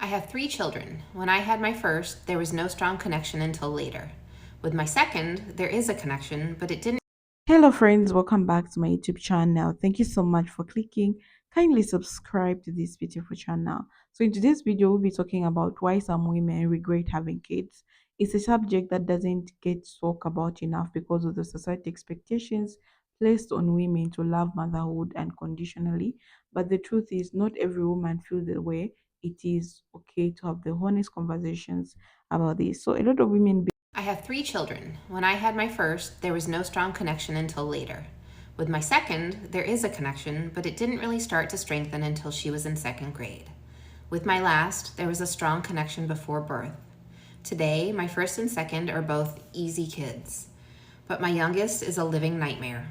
have 3 children. When I had my first, there was no strong connection until later. With my second, there is a connection, but it didn't. Hello, friends, welcome back to my YouTube channel. Thank you so much for clicking. Kindly subscribe to this beautiful channel. So, in today's video, we'll be talking about why some women regret having kids. It's a subject that doesn't get talked about enough because of the society expectations placed on women to love motherhood unconditionally. But the truth is, not every woman feels the way. It is okay to have the honest conversations about this. So, a lot of women. I have 3 children. When I had my first, there was no strong connection until later. With my second, there is a connection, but it didn't really start to strengthen until she was in second grade. With my last, there was a strong connection before birth. Today, my first and second are both easy kids, but my youngest is a living nightmare.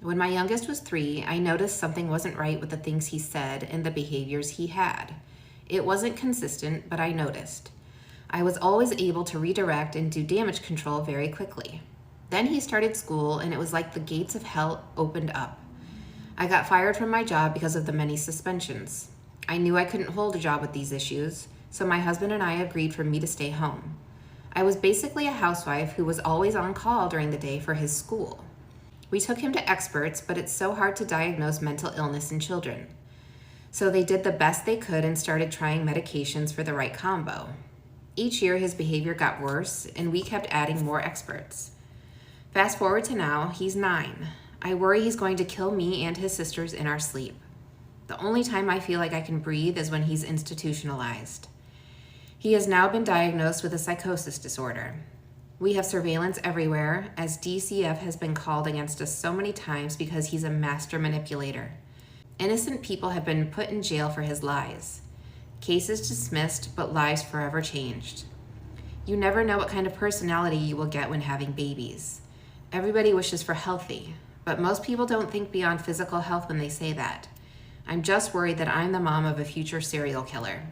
When my youngest was 3, I noticed something wasn't right with the things he said and the behaviors he had. It wasn't consistent, but I noticed. I was always able to redirect and do damage control very quickly. Then he started school, and it was like the gates of hell opened up. I got fired from my job because of the many suspensions. I knew I couldn't hold a job with these issues, so my husband and I agreed for me to stay home. I was basically a housewife who was always on call during the day for his school. We took him to experts, but it's so hard to diagnose mental illness in children. So they did the best they could and started trying medications for the right combo. Each year, his behavior got worse, and we kept adding more experts. Fast forward to now, he's 9. I worry he's going to kill me and his sisters in our sleep. The only time I feel like I can breathe is when he's institutionalized. He has now been diagnosed with a psychosis disorder. We have surveillance everywhere, as DCF has been called against us so many times because he's a master manipulator. Innocent people have been put in jail for his lies. Cases dismissed, but lives forever changed. You never know what kind of personality you will get when having babies. Everybody wishes for healthy, but most people don't think beyond physical health when they say that. I'm just worried that I'm the mom of a future serial killer.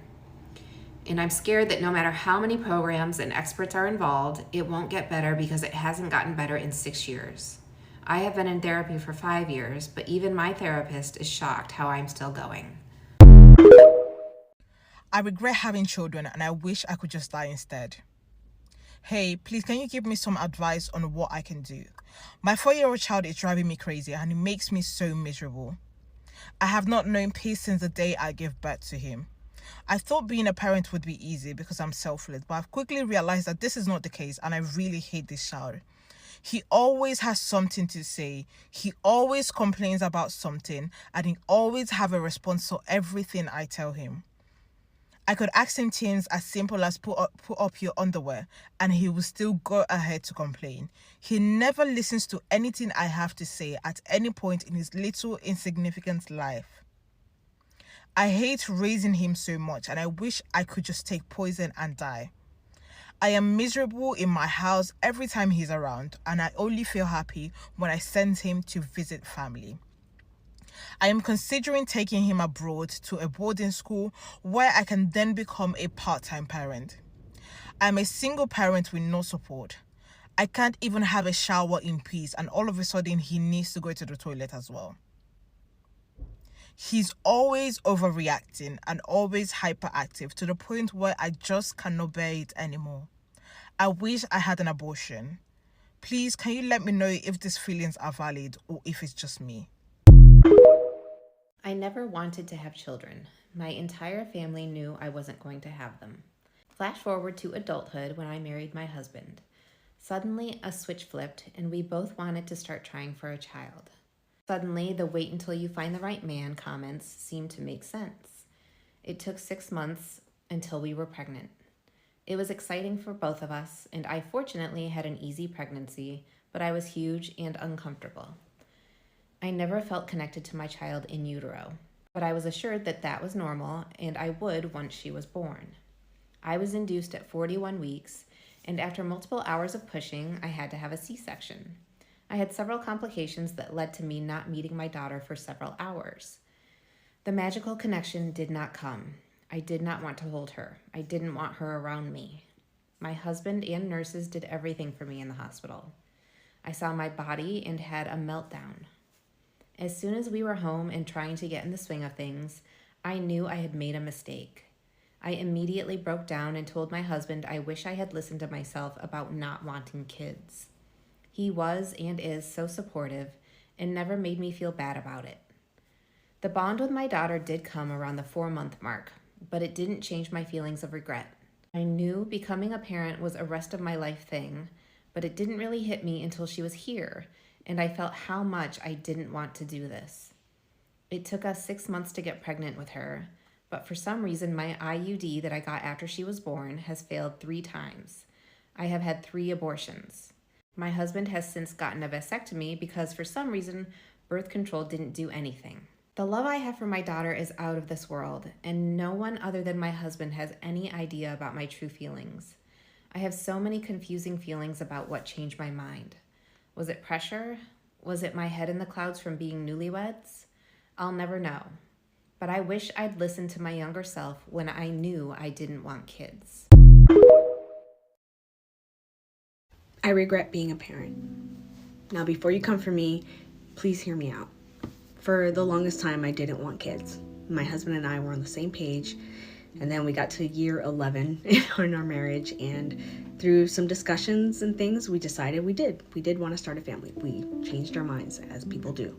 And I'm scared that no matter how many programs and experts are involved, it won't get better because it hasn't gotten better in 6 years. I have been in therapy for 5 years, but even my therapist is shocked how I'm still going. I regret having children and I wish I could just die instead. Hey, please can you give me some advice on what I can do? My 4-year-old child is driving me crazy and it makes me so miserable. I have not known peace since the day I gave birth to him. I thought being a parent would be easy because I'm selfless, but I've quickly realized that this is not the case and I really hate this child. He always has something to say, he always complains about something, and he always have a response to everything I tell him. I could ask him things as simple as put up your underwear, and he will still go ahead to complain. He never listens to anything I have to say at any point in his little insignificant life. I hate raising him so much, and I wish I could just take poison and die. I am miserable in my house every time he's around, and I only feel happy when I send him to visit family. I am considering taking him abroad to a boarding school where I can then become a part-time parent. I'm a single parent with no support. I can't even have a shower in peace, and all of a sudden he needs to go to the toilet as well. He's always overreacting and always hyperactive to the point where I just cannot bear it anymore. I wish I had an abortion. Please, can you let me know if these feelings are valid or if it's just me? I never wanted to have children. My entire family knew I wasn't going to have them. Flash forward to adulthood when I married my husband. Suddenly, a switch flipped, and we both wanted to start trying for a child. Suddenly, the wait until you find the right man comments seemed to make sense. It took 6 months until we were pregnant. It was exciting for both of us, and I fortunately had an easy pregnancy, but I was huge and uncomfortable. I never felt connected to my child in utero, but I was assured that that was normal and I would once she was born. I was induced at 41 weeks, and after multiple hours of pushing, I had to have a C-section. I had several complications that led to me not meeting my daughter for several hours. The magical connection did not come. I did not want to hold her. I didn't want her around me. My husband and nurses did everything for me in the hospital. I saw my body and had a meltdown. As soon as we were home and trying to get in the swing of things, I knew I had made a mistake. I immediately broke down and told my husband I wish I had listened to myself about not wanting kids. He was and is so supportive and never made me feel bad about it. The bond with my daughter did come around the 4 month mark, but it didn't change my feelings of regret. I knew becoming a parent was a rest of my life thing, but it didn't really hit me until she was here, and I felt how much I didn't want to do this. It took us 6 months to get pregnant with her, but for some reason, my IUD that I got after she was born has failed 3 times. I have had 3 abortions. My husband has since gotten a vasectomy because for some reason, birth control didn't do anything. The love I have for my daughter is out of this world, and no one other than my husband has any idea about my true feelings. I have so many confusing feelings about what changed my mind. Was it pressure? Was it my head in the clouds from being newlyweds? I'll never know. But I wish I'd listened to my younger self when I knew I didn't want kids. I regret being a parent. Now, before you come for me, please hear me out. For the longest time, I didn't want kids. My husband and I were on the same page, and then we got to year 11 in our marriage, and through some discussions and things, we decided we did. We did want to start a family. We changed our minds, as people do.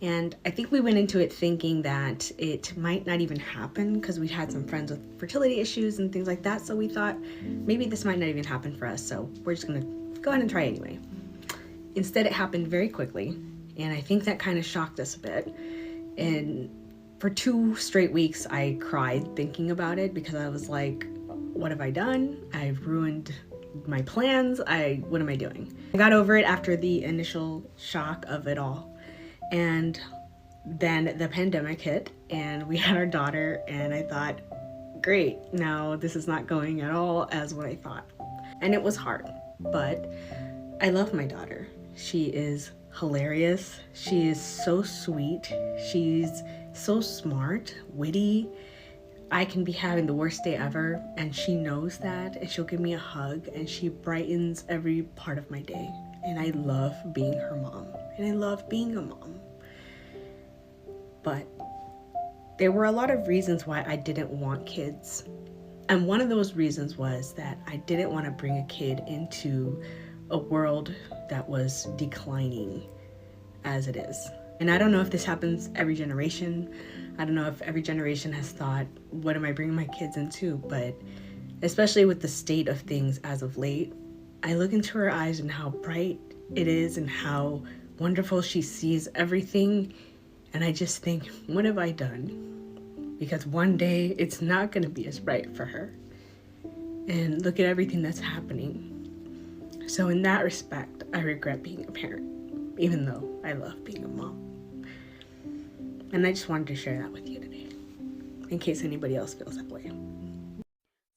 And I think we went into it thinking that it might not even happen because we had some friends with fertility issues and things like that. So we thought maybe this might not even happen for us. So we're just going to go ahead and try anyway. Instead, it happened very quickly. And I think that kind of shocked us a bit. And for 2 straight weeks, I cried thinking about it because I was like, what have I done? I've ruined my plans. What am I doing? I got over it after the initial shock of it all. And then the pandemic hit and we had our daughter, and I thought, great, now this is not going at all as what I thought. And it was hard, but I love my daughter. She is hilarious. She is so sweet. She's so smart, witty. I can be having the worst day ever, and she knows that, and she'll give me a hug, and she brightens every part of my day. And I love being her mom, and I love being a mom. But there were a lot of reasons why I didn't want kids. And one of those reasons was that I didn't want to bring a kid into a world that was declining as it is. And I don't know if this happens every generation. I don't know if every generation has thought, what am I bringing my kids into? But especially with the state of things as of late, I look into her eyes and how bright it is and how wonderful she sees everything. And I just think, what have I done? Because one day it's not going to be as bright for her. And look at everything that's happening. So in that respect, I regret being a parent, even though I love being a mom. And I just wanted to share that with you today, in case anybody else feels that way.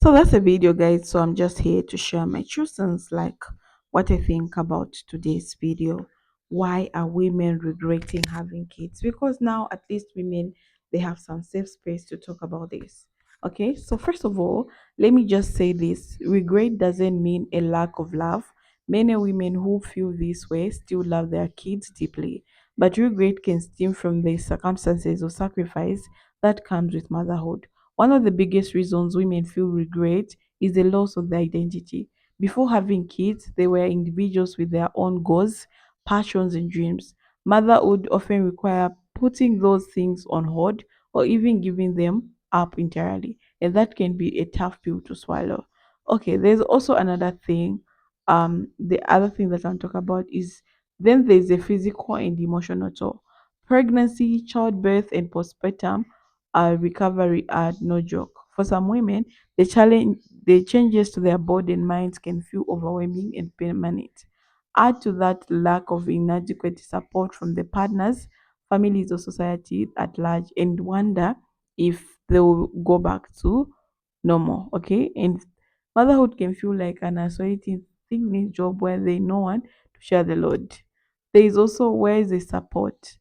So that's a video, guys. So I'm just here to share my true sense, like what I think about today's video. Why are women regretting having kids? Because now at least women, they have some safe space to talk about this. Okay, so first of all, let me just say this: regret doesn't mean a lack of love. Many women who feel this way still love their kids deeply, but regret can stem from the circumstances or sacrifice that comes with motherhood. One of the biggest reasons women feel regret is the loss of their identity. Before having kids, they were individuals with their own goals, passions, and dreams. Motherhood often require putting those things on hold or even giving them up entirely, and that can be a tough pill to swallow. Okay, there's also another thing. The other thing that I'm talking about is then there's a physical and emotional toll. Pregnancy, childbirth, and postpartum recovery are no joke. For some women, the changes to their body and minds can feel overwhelming and permanent. Add to that lack of inadequate support from the partners, families, or society at large, and wonder if they will go back to normal. Okay, and motherhood can feel like an isolating thinking job where there is no one to share the load. There is also where is the support.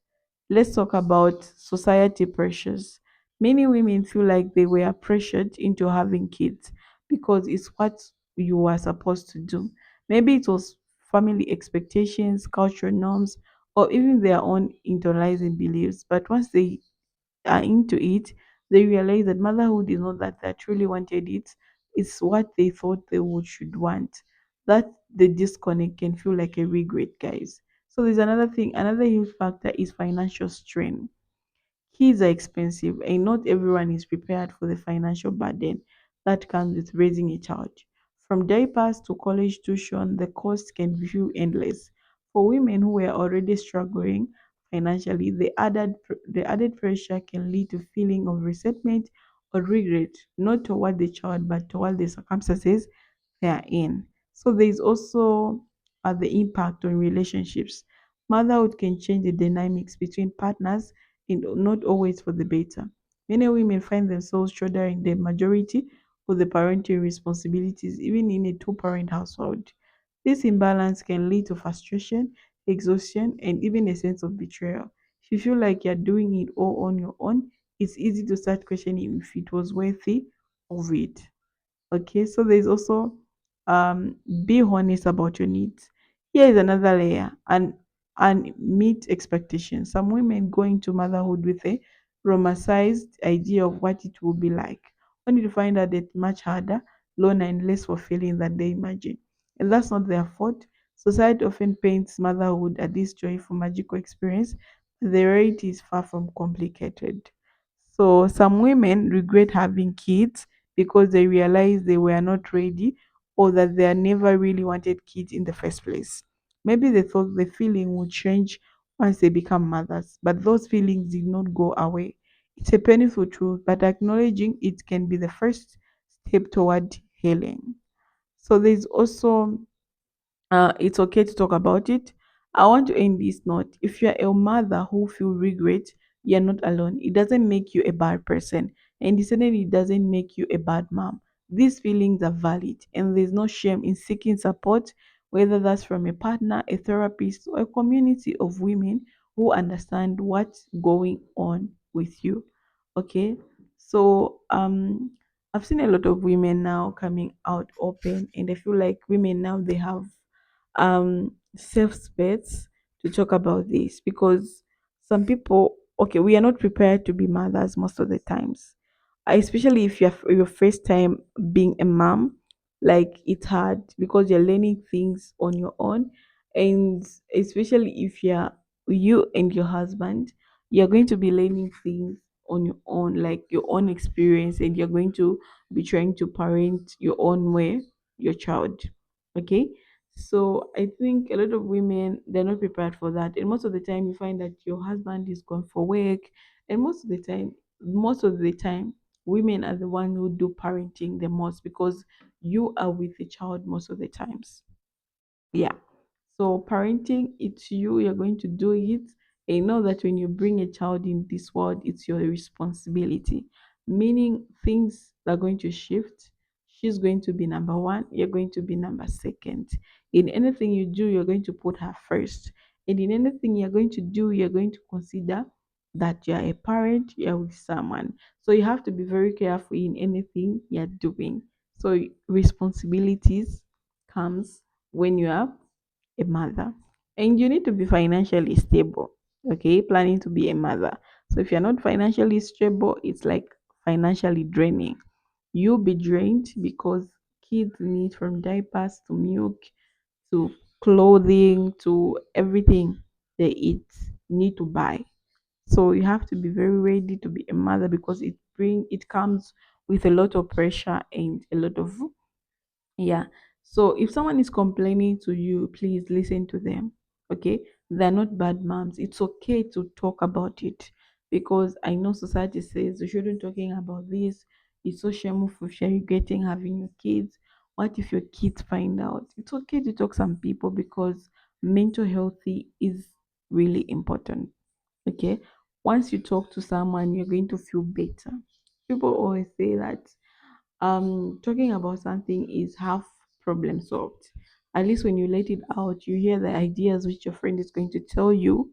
Let's talk about society pressures. Many women feel like they were pressured into having kids because it's what you are supposed to do. Maybe it was family expectations, cultural norms, or even their own internalizing beliefs. But once they are into it, They realize that motherhood is not that they truly wanted it, it's what they thought they would should want. That the disconnect can feel like a regret, guys. So there's another thing, another huge factor is financial strain. Kids are expensive, and not everyone is prepared for the financial burden that comes with raising a child. From diapers to college tuition, the cost can feel endless. For women who were already struggling financially, the added pressure can lead to feeling of resentment or regret, not toward the child but toward the circumstances they are in. So there is also the impact on relationships. Motherhood can change the dynamics between partners, and not always for the better. Many women find themselves shouldering the majority of the parenting responsibilities, even in a two-parent household. This imbalance can lead to frustration, exhaustion, and even a sense of betrayal. If you feel like you're doing it all on your own, it's easy to start questioning if it was worthy of it. Okay, so there's also be honest about your needs. Here is another layer, and meet expectations. Some women go into motherhood with a romanticized idea of what it will be like, only to find out that much harder, loner, and less fulfilling than they imagine. And that's not their fault. Society often paints motherhood as this joyful, magical experience. The reality is far from complicated. So some women regret having kids because they realize they were not ready, or that they never really wanted kids in the first place. Maybe they thought the feeling would change once they become mothers, but those feelings did not go away. It's a painful truth, but acknowledging it can be the first step toward healing. So there's also it's okay to talk about it. I want to end this note. If you're a mother who feel regret, you're not alone. It doesn't make you a bad person, and certainly it doesn't make you a bad mom. These feelings are valid, and there's no shame in seeking support, whether that's from a partner, a therapist, or a community of women who understand what's going on with you. Okay, so I've seen a lot of women now coming out open, and I feel like women now they have safe space to talk about this, because some people, okay, we are not prepared to be mothers most of the times. Especially if you're your first time being a mom, like it's hard because you're learning things on your own. And especially if you and your husband, you're going to be learning things on your own, like your own experience, and you're going to be trying to parent your own way your child. Okay, so I think a lot of women, they're not prepared for that. And most of the time you find that your husband is gone for work, and most of the time women are the one who do parenting the most, because you are with the child most of the times. Yeah. So parenting, it's you, you're going to do it. And you know that when you bring a child in this world, it's your responsibility. Meaning things are going to shift. She's going to be number one, you're going to be number second. In anything you do, you're going to put her first. And in anything you're going to do, you're going to consider that you're a parent, you're with someone. So you have to be very careful in anything you're doing. So responsibilities comes when you are a mother, and you need to be financially stable. Okay, planning to be a mother. So if you're not financially stable, it's like financially draining. You'll be drained because kids need, from diapers to milk to clothing to everything they eat, need to buy. So you have to be very ready to be a mother, because it comes with a lot of pressure and a lot of, yeah. So if someone is complaining to you, please listen to them. Okay. They're not bad moms. It's okay to talk about it, because I know society says you shouldn't talking about this. It's so shameful if you're regretting having your kids. What if your kids find out? It's okay to talk some people, because mental healthy is really important. Okay. Once you talk to someone, you're going to feel better. People always say that talking about something is half problem solved. At least when you let it out, you hear the ideas which your friend is going to tell you.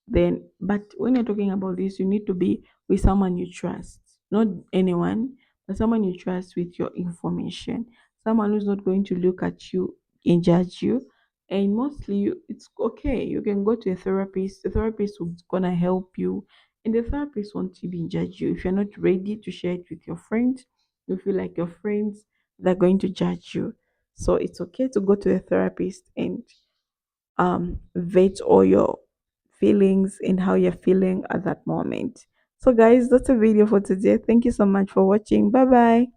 Then, but when you're talking about this, you need to be with someone you trust, not anyone, but someone you trust with your information, someone who's not going to look at you and judge you. And mostly it's okay, you can go to a therapist. The therapist who's gonna help you And the therapist won't even judge you if you're not ready to share it with your friends. You feel like your friends they're going to judge you. So it's okay to go to a therapist and vet all your feelings and how you're feeling at that moment. So guys, that's a video for today. Thank you so much for watching. Bye bye.